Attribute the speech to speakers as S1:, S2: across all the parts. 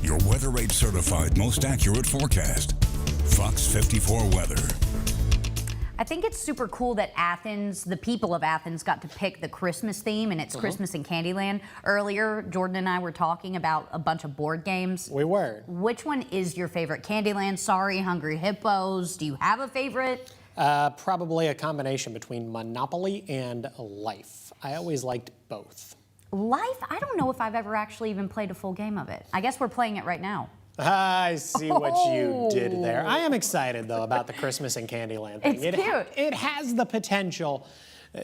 S1: your weather rate certified most accurate forecast. Fox 54 weather.
S2: I think it's super cool that Athens, the people of Athens, got to pick the Christmas theme, and it's Christmas in Candyland. Earlier, Jordan and I were talking about a bunch of board games.
S3: We were.
S2: Which one is your favorite? Candyland, Sorry, Hungry Hippos. Do you have a favorite?
S3: Probably a combination between Monopoly and Life. I always liked both.
S2: Life? I don't know if I've ever actually even played a full game of it. I guess we're playing it right now.
S3: I see what you did there. I am excited, though, about the Christmas in Candyland thing.
S2: It's cute.
S3: It has the potential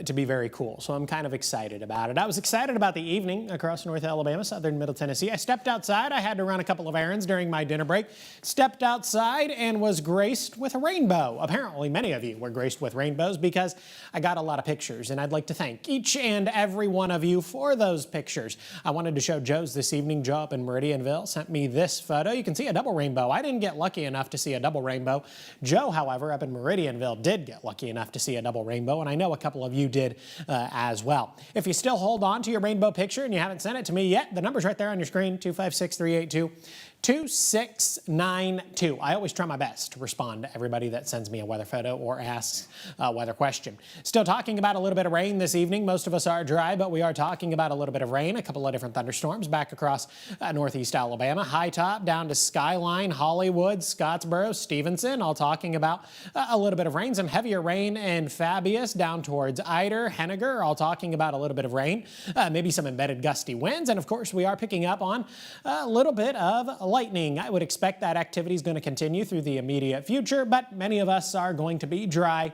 S3: to be very cool, so I'm kind of excited about it. I was excited about the evening across North Alabama, southern Middle Tennessee. I stepped outside. I had to run a couple of errands during my dinner break. Stepped outside and was graced with a rainbow. Apparently, many of you were graced with rainbows because I got a lot of pictures, and I'd like to thank each and every one of you for those pictures. I wanted to show Joe's this evening. Joe up in Meridianville sent me this photo. You can see a double rainbow. I didn't get lucky enough to see a double rainbow. Joe, however, up in Meridianville did get lucky enough to see a double rainbow, and I know a couple of you did as well. If you still hold on to your rainbow picture and you haven't sent it to me yet, the number's right there on your screen, 256-382-2692. I always try my best to respond to everybody that sends me a weather photo or asks a weather question. Still talking about a little bit of rain this evening. Most of us are dry, but we are talking about a little bit of rain, a couple of different thunderstorms back across northeast Alabama. High Top down to Skyline, Hollywood, Scottsboro, Stevenson, all talking about a little bit of rain. Some heavier rain in Fabius down towards Eider, Henniger, all talking about a little bit of rain, maybe some embedded gusty winds. And of course, we are picking up on a little bit of lightning. I would expect that activity is going to continue through the immediate future, but many of us are going to be dry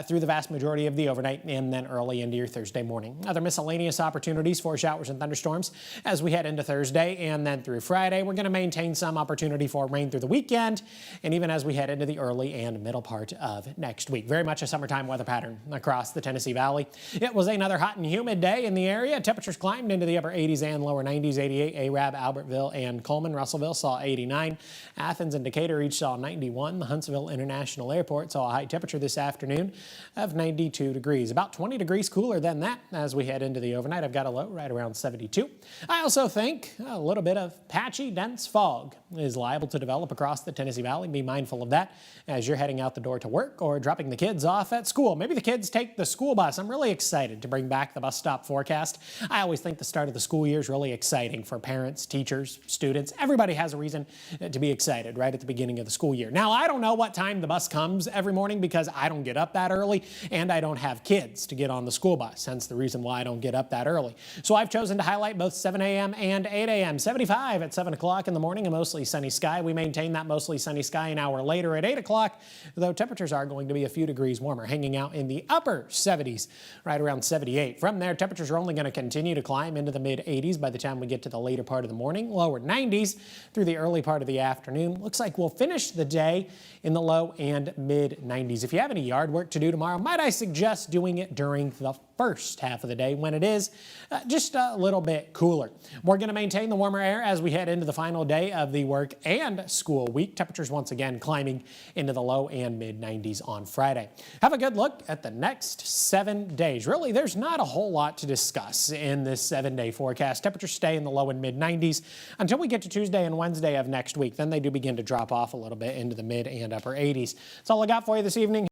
S3: through the vast majority of the overnight and then early into your Thursday morning. Other miscellaneous opportunities for showers and thunderstorms as we head into Thursday and then through Friday. We're going to maintain some opportunity for rain through the weekend and even as we head into the early and middle part of next week. Very much a summertime weather pattern across the Tennessee Valley. It was another hot and humid day in the area. Temperatures climbed into the upper 80s and lower 90s. 88 Arab, Albertville, and Coleman. Russellville saw 89. Athens and Decatur each saw 91. The Huntsville International Airport saw a high temperature this afternoon of 92 degrees. About 20 degrees cooler than that as we head into the overnight. I've got a low right around 72. I also think a little bit of patchy, dense fog is liable to develop across the Tennessee Valley. Be mindful of that as you're heading out the door to work or dropping the kids off at school. Maybe the kids take the school bus. I'm really excited to bring back the bus stop forecast. I always think the start of the school year is really exciting for parents, teachers, students. Everybody has a reason to be excited right at the beginning of the school year. Now, I don't know what time the bus comes every morning because I don't get up that early and I don't have kids to get on the school bus, hence the reason why I don't get up that early. So I've chosen to highlight both 7 a.m. and 8 a.m. 75 at 7 o'clock in the morning, a mostly sunny sky. We maintain that mostly sunny sky an hour later at 8 o'clock, though temperatures are going to be a few degrees warmer, hanging out in the upper 70s, right around 78. From there, temperatures are only going to continue to climb into the mid-80s by the time we get to the later part of the morning, lower 90s through the early part of the afternoon. Looks like we'll finish the day in the low and mid-90s. If you have any yard work to do tomorrow, might I suggest doing it during the first half of the day when it is just a little bit cooler. We're going to maintain the warmer air as we head into the final day of the work and school week. Temperatures once again climbing into the low and mid-90s on Friday. Have a good look at the next 7 days. Really, there's not a whole lot to discuss in this 7-day forecast. Temperatures stay in the low and mid-90s until we get to Tuesday and Wednesday of next week. Then they do begin to drop off a little bit into the mid and upper 80s. That's all I got for you this evening.